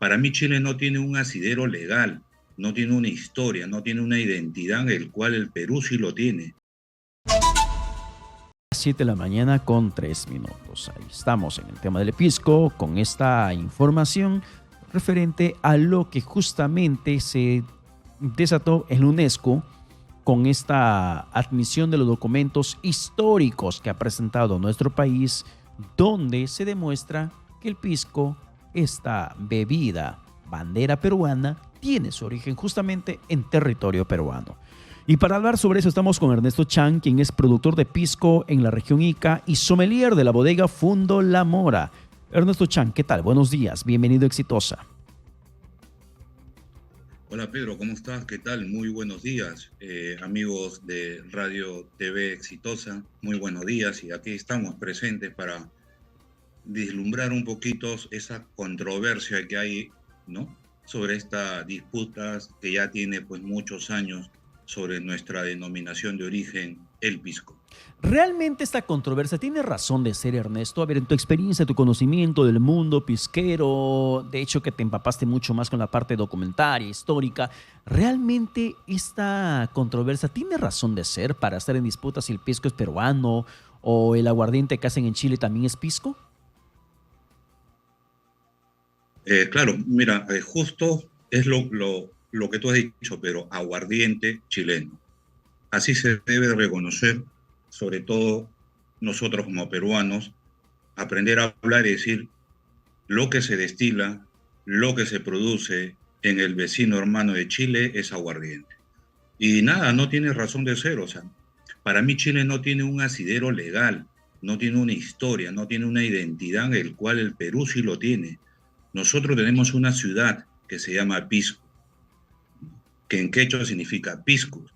Para mí Chile no tiene un asidero legal, no tiene una historia, no tiene una identidad, el cual el Perú sí lo tiene. 7 de la mañana con 3 minutos. Ahí estamos en el tema del pisco con esta información referente a lo que justamente se desató en UNESCO con esta admisión de los documentos históricos que ha presentado nuestro país, donde se demuestra que el pisco, esta bebida bandera peruana, tiene su origen justamente en territorio peruano. Y para hablar sobre eso estamos con Ernesto Chan, quien es productor de pisco en la región Ica y sommelier de la bodega Fundo La Mora. Ernesto Chan, ¿qué tal? Buenos días, bienvenido a Exitosa. Hola Pedro, ¿cómo estás? ¿Qué tal? Muy buenos días, amigos de Radio TV Exitosa, muy buenos días y aquí estamos presentes para vislumbrar un poquito esa controversia que hay, ¿no? Sobre esta disputa que ya tiene pues muchos años sobre nuestra denominación de origen, el pisco. ¿Realmente esta controversia tiene razón de ser, Ernesto? A ver, en tu experiencia, tu conocimiento del mundo pisquero, de hecho que te empapaste mucho más con la parte documentaria, histórica, ¿realmente esta controversia tiene razón de ser para estar en disputa si el pisco es peruano o el aguardiente que hacen en Chile también es pisco? Claro, mira, justo es lo que tú has dicho, pero aguardiente chileno. Así se debe reconocer, sobre todo nosotros como peruanos, aprender a hablar y decir lo que se destila, lo que se produce en el vecino hermano de Chile es aguardiente. Y nada, no tiene razón de ser, o sea, para mí Chile no tiene un asidero legal, no tiene una historia, no tiene una identidad, el cual el Perú sí lo tiene. Nosotros tenemos una ciudad que se llama Pisco, que en quechua significa Pisco,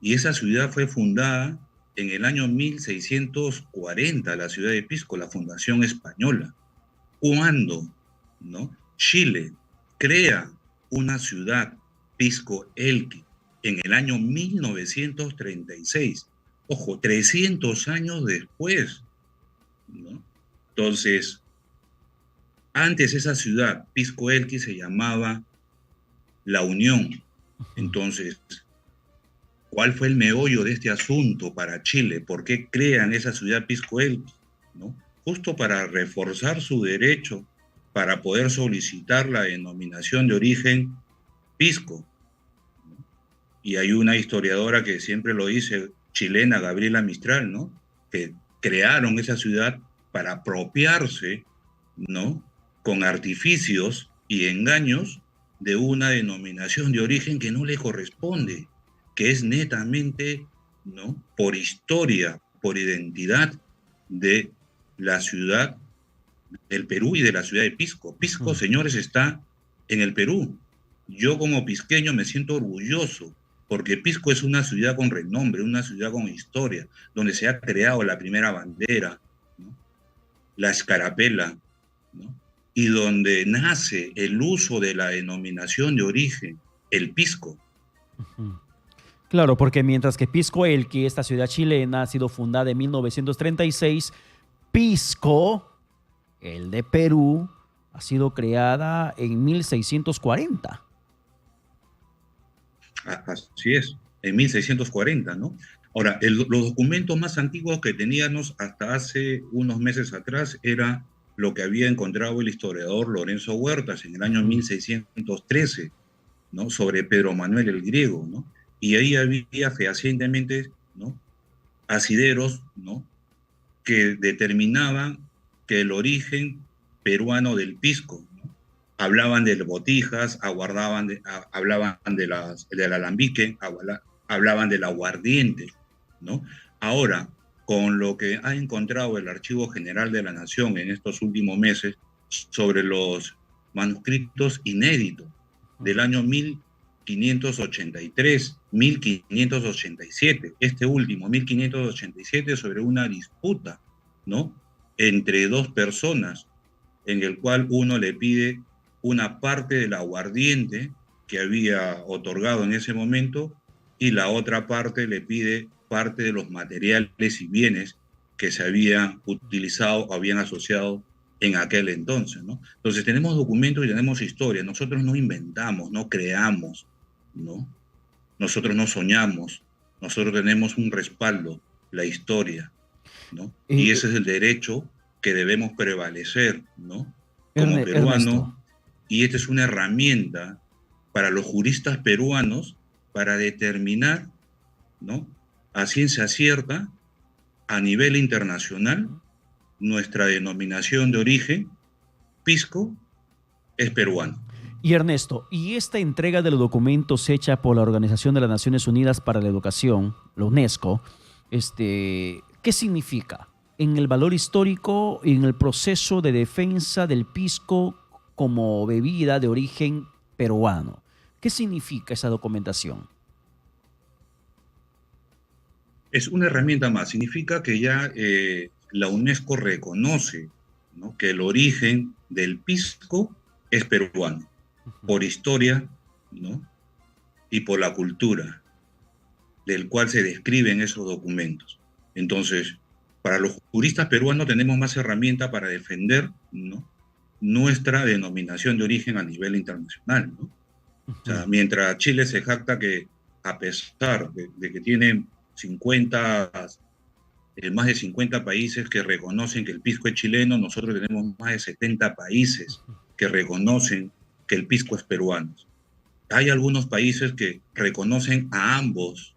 y esa ciudad fue fundada en el año 1640, la ciudad de Pisco, la fundación española. Cuando, ¿no? Chile crea una ciudad, Pisco Elqui, en el año 1936. Ojo, 300 años después, ¿no? Entonces, antes esa ciudad, Pisco Elqui, se llamaba La Unión. Entonces, ¿cuál fue el meollo de este asunto para Chile? ¿Por qué crean esa ciudad Pisco Elqui? ¿No? Justo para reforzar su derecho para poder solicitar la denominación de origen Pisco. Y hay una historiadora que siempre lo dice, chilena, Gabriela Mistral, ¿no? Que crearon esa ciudad para apropiarse, ¿no? Con artificios y engaños de una denominación de origen que no le corresponde, que es netamente, ¿no? Por historia, por identidad de la ciudad del Perú y de la ciudad de Pisco. Pisco, señores, está en el Perú. Yo como pisqueño me siento orgulloso porque Pisco es una ciudad con renombre, una ciudad con historia, donde se ha creado la primera bandera, ¿no? La escarapela, ¿no? Y donde nace el uso de la denominación de origen, el pisco. Claro, porque mientras que Pisco Elqui, esta ciudad chilena, ha sido fundada en 1936, Pisco, el de Perú, ha sido creada en 1640. Así es, en 1640, ¿no? Ahora, los documentos más antiguos que teníamos hasta hace unos meses atrás era lo que había encontrado el historiador Lorenzo Huertas en el año 1613, ¿no? Sobre Pedro Manuel el Griego, ¿no? Y ahí había fehacientemente, ¿no? Asideros, ¿no? Que determinaban que el origen peruano del pisco, ¿no? Hablaban de botijas, hablaban del alambique, hablaban del aguardiente, ¿no? Ahora, con lo que ha encontrado el Archivo General de la Nación en estos últimos meses sobre los manuscritos inéditos del año 1583, 1587, este último, 1587, sobre una disputa, ¿no? Entre dos personas, en el cual uno le pide una parte del aguardiente que había otorgado en ese momento y la otra parte le pide parte de los materiales y bienes que se habían utilizado o habían asociado en aquel entonces, ¿no? Entonces tenemos documentos y tenemos historia. Nosotros no inventamos, no creamos, ¿no? Nosotros no soñamos. Nosotros tenemos un respaldo, la historia, ¿no? Y Eh, ese es el derecho que debemos prevalecer, ¿no? Como Ernesto, peruano, y esta es una herramienta para los juristas peruanos para determinar, ¿no? A ciencia cierta, a nivel internacional, nuestra denominación de origen, pisco, es peruano. y Ernesto, ¿y esta entrega de los documentos hecha por la Organización de las Naciones Unidas para la Educación, la UNESCO, qué significa en el valor histórico y en el proceso de defensa del pisco como bebida de origen peruano? ¿Qué significa esa documentación? Es una herramienta más. Significa que ya la UNESCO reconoce, ¿no?, que el origen del pisco es peruano, por historia, ¿no?, y por la cultura del cual se describen esos documentos. Entonces, para los juristas peruanos tenemos más herramientas para defender, ¿no?, nuestra denominación de origen a nivel internacional, ¿no? O sea, mientras Chile se jacta que a pesar de que tiene 50, más de 50 países que reconocen que el pisco es chileno, nosotros tenemos más de 70 países que reconocen que el pisco es peruano. Hay algunos países que reconocen a ambos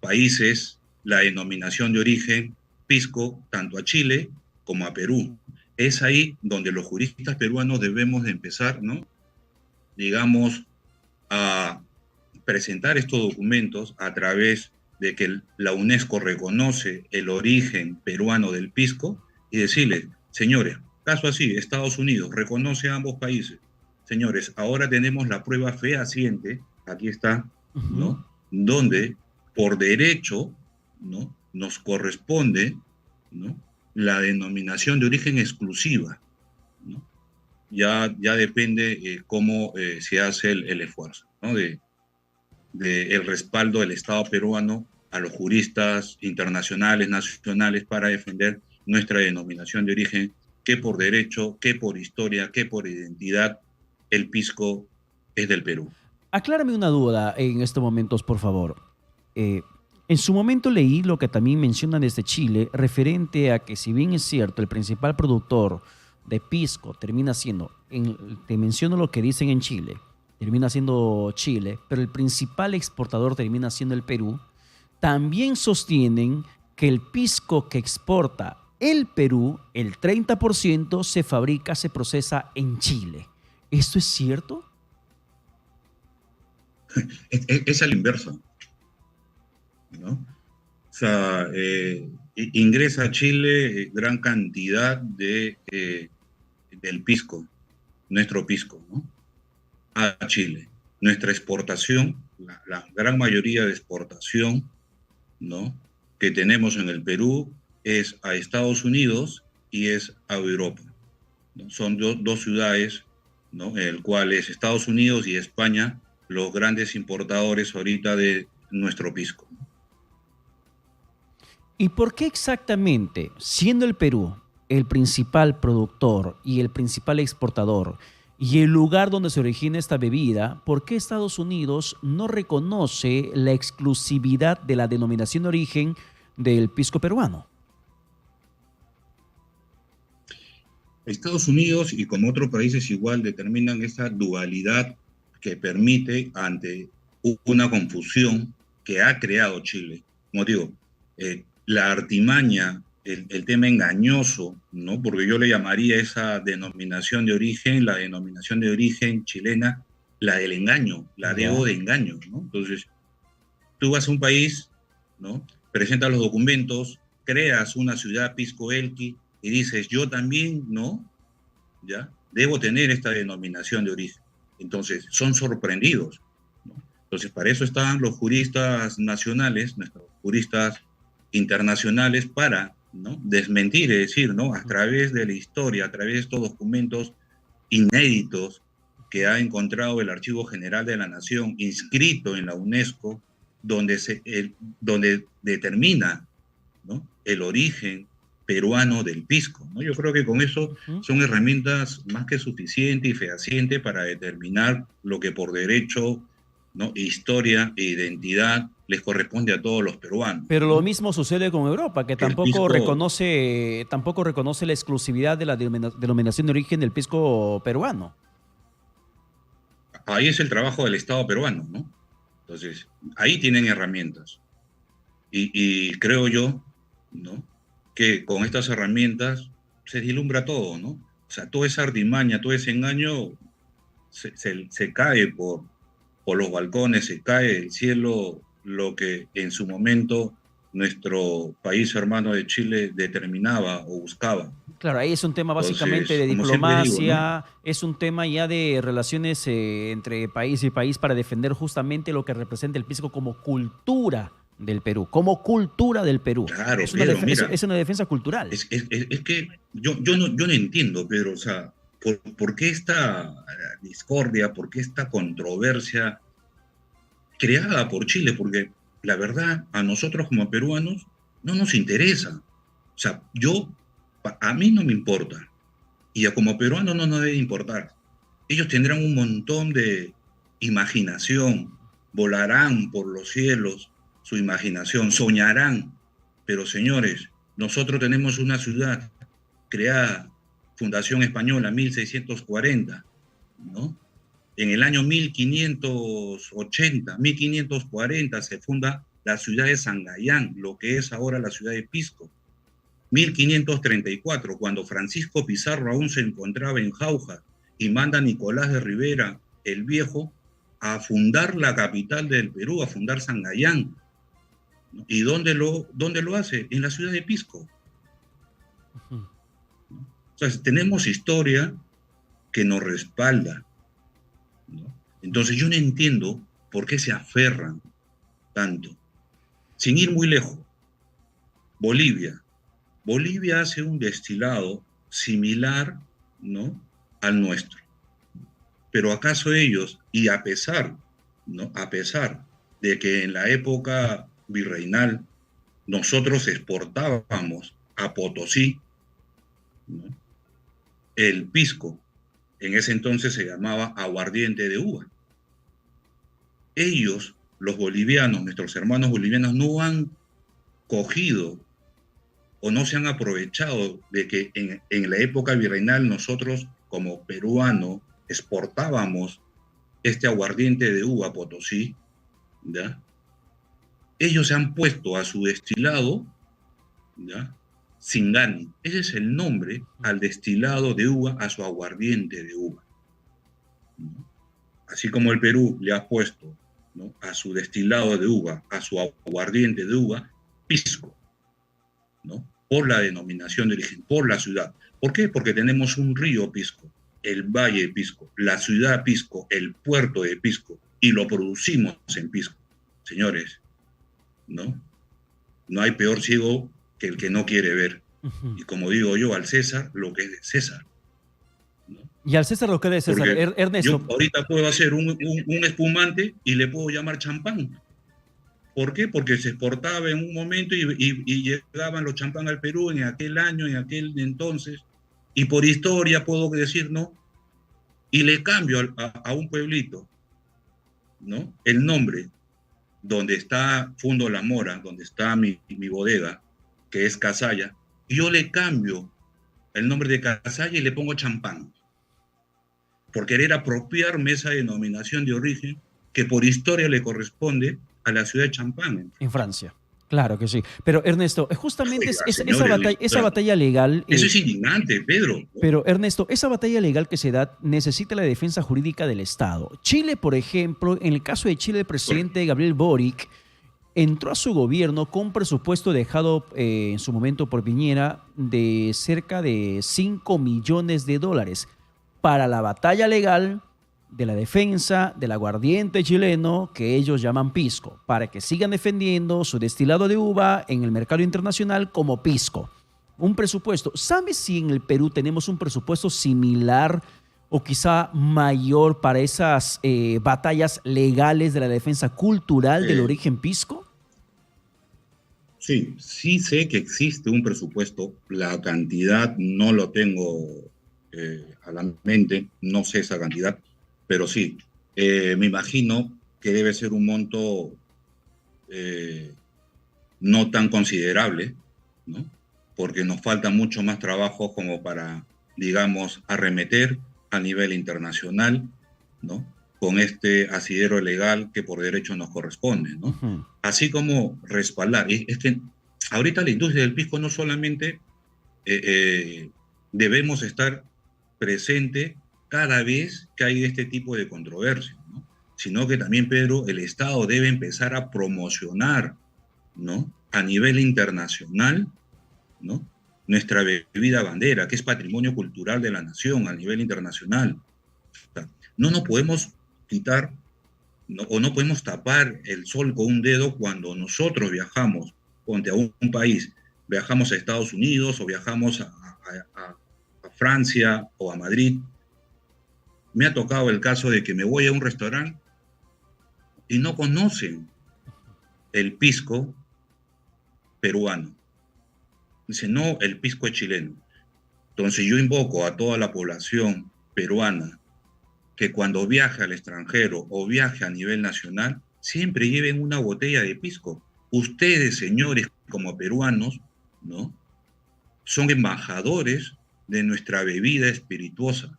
países la denominación de origen pisco, tanto a Chile como a Perú. Es ahí donde los juristas peruanos debemos de empezar, ¿no?, digamos, a presentar estos documentos a través de que la UNESCO reconoce el origen peruano del pisco y decirles, señores, caso así, Estados Unidos reconoce a ambos países. Señores, ahora tenemos la prueba fehaciente, aquí está, ¿no?, donde por derecho, ¿no?, nos corresponde, ¿no?, la denominación de origen exclusiva, ¿no? Ya depende cómo se hace el esfuerzo, ¿no?, de el respaldo del Estado peruano a los juristas internacionales, nacionales, para defender nuestra denominación de origen, que por derecho, que por historia, que por identidad, el pisco es del Perú. Aclárame una duda en estos momentos, por favor. Eh, en su momento leí lo que también mencionan desde Chile, referente a que si bien es cierto, el principal productor de pisco termina siendo, te menciono lo que dicen en Chile, termina siendo Chile, pero el principal exportador termina siendo el Perú, también sostienen que el pisco que exporta el Perú, el 30% se fabrica, se procesa en Chile. ¿Esto es cierto? Es al inverso, ¿no? O sea, ingresa a Chile gran cantidad del pisco, nuestro pisco, ¿no?, a Chile. Nuestra exportación, la gran mayoría de exportación, ¿no?, que tenemos en el Perú es a Estados Unidos y es a Europa, ¿no? Son dos ciudades, ¿no?, en el cual es Estados Unidos y España los grandes importadores ahorita de nuestro pisco. ¿Y por qué exactamente, siendo el Perú el principal productor y el principal exportador y el lugar donde se origina esta bebida, por qué Estados Unidos no reconoce la exclusividad de la denominación de origen del pisco peruano? Estados Unidos y como otros países igual determinan esa dualidad que permite ante una confusión que ha creado Chile. Como digo, la artimaña, el tema engañoso, ¿no?, porque yo le llamaría esa denominación de origen, la denominación de origen chilena, la del engaño, la Ya. de engaño, ¿no? Entonces, tú vas a un país, ¿no?, presentas los documentos, creas una ciudad Pisco Elqui y dices, yo también, ¿no?, ¿ya?, debo tener esta denominación de origen. Entonces, son sorprendidos, ¿no? Entonces, para eso están los juristas nacionales, nuestros juristas internacionales, para, ¿no?, desmentir, es decir, ¿no?, a través de la historia, a través de estos documentos inéditos que ha encontrado el Archivo General de la Nación, inscrito en la UNESCO, donde determina, ¿no?, el origen peruano del pisco, ¿no? Yo creo que con eso Ujú. son herramientas más que suficientes y fehacientes para determinar lo que por derecho, ¿no? Historia e identidad les corresponde a todos los peruanos, Pero lo ¿no? mismo sucede con Europa, que Que el tampoco reconoce la exclusividad de la denominación de origen del pisco peruano. ahí es el trabajo del Estado peruano, ¿no? Entonces, ahí tienen herramientas. Y creo yo, ¿no? Que con estas herramientas se dilumbra todo, ¿no? O sea, toda esa artimaña, todo ese engaño se cae por los balcones, se cae del cielo lo que en su momento nuestro país hermano de Chile determinaba o buscaba. Claro, ahí es un tema básicamente Entonces, de como siempre digo, ¿no? diplomacia, es un tema ya de relaciones entre país y país para defender justamente lo que representa el pisco como cultura del Perú, como cultura del Perú. Claro, Pedro, mira, Es una defensa cultural. es que yo no entiendo, Pedro, o sea, por qué esta discordia, por qué esta controversia creada por Chile? Porque la verdad, a nosotros como peruanos no nos interesa. O sea, a mí no me importa. Y a como peruanos no nos debe importar. Ellos tendrán un montón de imaginación, volarán por los cielos su imaginación, soñarán. Pero señores, nosotros tenemos una ciudad creada, Fundación Española, 1640, ¿no? En el año 1580, 1540 se funda la ciudad de Sangayán, lo que es ahora la ciudad de Pisco. 1534, cuando Francisco Pizarro aún se encontraba en Jauja y manda a Nicolás de Rivera el Viejo a fundar la capital del Perú, a fundar Sangayán. ¿Y dónde lo hace? En la ciudad de Pisco. Ujú. O sea, tenemos historia que nos respalda, ¿no? Entonces yo no entiendo por qué se aferran tanto. Sin ir muy lejos, Bolivia. Bolivia hace un destilado similar, ¿no?, al nuestro. Pero acaso ellos, y a pesar, ¿no?, a pesar de que en la época virreinal nosotros exportábamos a Potosí, ¿no?, el pisco, en ese entonces se llamaba aguardiente de uva. Ellos, los bolivianos, nuestros hermanos bolivianos, no han cogido o no se han aprovechado de que en la época virreinal nosotros como peruanos exportábamos este aguardiente de uva Potosí, ¿ya? Ellos se han puesto a su destilado, ¿ya?, Singani. Ese es el nombre al destilado de uva, a su aguardiente de uva, ¿no? Así como el Perú le ha puesto, ¿no?, a su destilado de uva, a su aguardiente de uva, pisco, ¿no?, por la denominación de origen, por la ciudad. ¿Por qué? Porque tenemos un río Pisco, el Valle de Pisco, la ciudad Pisco, el puerto de Pisco, y lo producimos en Pisco. Señores, ¿no? No hay peor ciego que el que no quiere ver. Ujú. Y como digo yo, al César, lo que es de César, ¿no? Y al César lo que de César, Porque yo Ernesto. ahorita puedo hacer un espumante y le puedo llamar champán. ¿Por qué? Porque se exportaba en un momento y llegaban los champán al Perú en aquel año, en aquel entonces, y por historia puedo decir, ¿no? Y le cambio a un pueblito, ¿no?, el nombre, donde está Fundo La Mora, donde está mi bodega, que es Casalla, y yo le cambio el nombre de Casalla y le pongo champán, por querer apropiarme esa denominación de origen que por historia le corresponde a la ciudad de Champán. En Francia. Claro que sí. Pero Ernesto, justamente Oiga, señores, esa batalla legal, eso es indignante, Pedro. pero Ernesto, esa batalla legal que se da necesita la defensa jurídica del Estado. Chile, por ejemplo, en el caso de Chile, el presidente Gabriel Boric entró a su gobierno con un presupuesto dejado en su momento por Piñera de cerca de 5 millones de dólares para la batalla legal de la defensa del aguardiente chileno que ellos llaman pisco, para que sigan defendiendo su destilado de uva en el mercado internacional como pisco. Un presupuesto. ¿Sabes si en el Perú tenemos un presupuesto similar o quizá mayor para esas batallas legales de la defensa cultural del origen pisco? Sí, sí sé que existe un presupuesto, la cantidad no lo tengo a la mente, no sé esa cantidad, pero sí, me imagino que debe ser un monto eh, no tan considerable, ¿no? Porque nos falta mucho más trabajo como para, digamos, arremeter a nivel internacional, ¿no? Con este asidero legal que por derecho nos corresponde, ¿no? Ujú. Así como respaldar. Es que ahorita la industria del pisco no solamente debemos estar presente cada vez que hay este tipo de controversia, ¿no? Sino que también, Pedro, el Estado debe empezar a promocionar, ¿no? A nivel internacional, ¿no? Nuestra bebida bandera, que es patrimonio cultural de la nación a nivel internacional. O sea, no nos podemos quitar, ¿no? O no podemos tapar el sol con un dedo cuando nosotros viajamos, ponte a un país, viajamos a Estados Unidos o viajamos a Francia o a Madrid. Me ha tocado el caso de que me voy a un restaurante y no conocen el pisco peruano. Dice, no, el pisco es chileno. Entonces yo invoco a toda la población peruana que cuando viaje al extranjero o viaje a nivel nacional, siempre lleven una botella de pisco. Ustedes, señores, como peruanos, ¿no? Son embajadores de nuestra bebida espirituosa.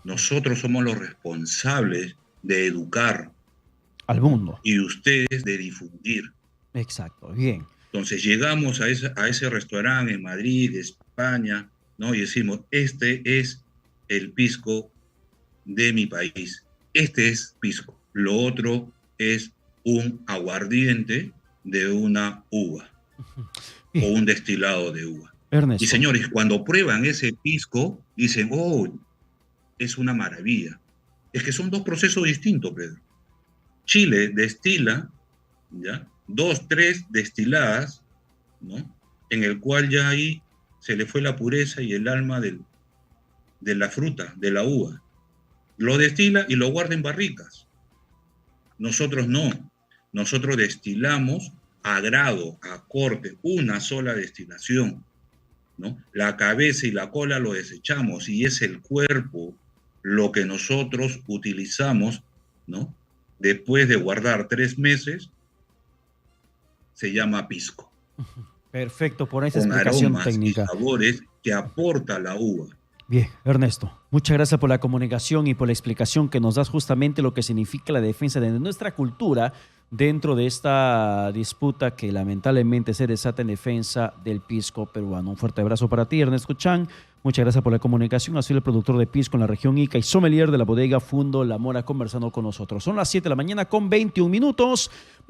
Nosotros somos los responsables de educar, Al ¿no? mundo. Y ustedes de difundir. Exacto, bien. Entonces llegamos a ese restaurante en Madrid, España, ¿no? Y decimos, este es el pisco de mi país. Este es pisco. Lo otro es un aguardiente de una uva o Bien, un destilado de uva. Y Ernesto. señores, cuando prueban ese pisco, dicen, oh, es una maravilla. Es que son dos procesos distintos, Pedro. Chile destila, ¿ya? 2, 3 destiladas, ¿no? En el cual ya ahí se le fue la pureza y el alma de la fruta, de la uva. Lo destila y lo guarda en barricas. Nosotros no. Nosotros destilamos a grado, a corte, una sola destilación, ¿no? La cabeza y la cola lo desechamos y es el cuerpo lo que nosotros utilizamos, ¿no? Después de guardar 3 meses, se llama pisco, Perfecto, por esa con explicación aromas y técnica. sabores que aporta la uva. Bien, Ernesto, muchas gracias por la comunicación y por la explicación que nos das justamente lo que significa la defensa de nuestra cultura dentro de esta disputa que lamentablemente se desata en defensa del pisco peruano. Un fuerte abrazo para ti, Ernesto Chan. Muchas gracias por la comunicación. Ha sido el productor de pisco en la región Ica y sommelier de la bodega Fundo La Mora conversando con nosotros. Son las 7 de la mañana con 21 minutos. Vamos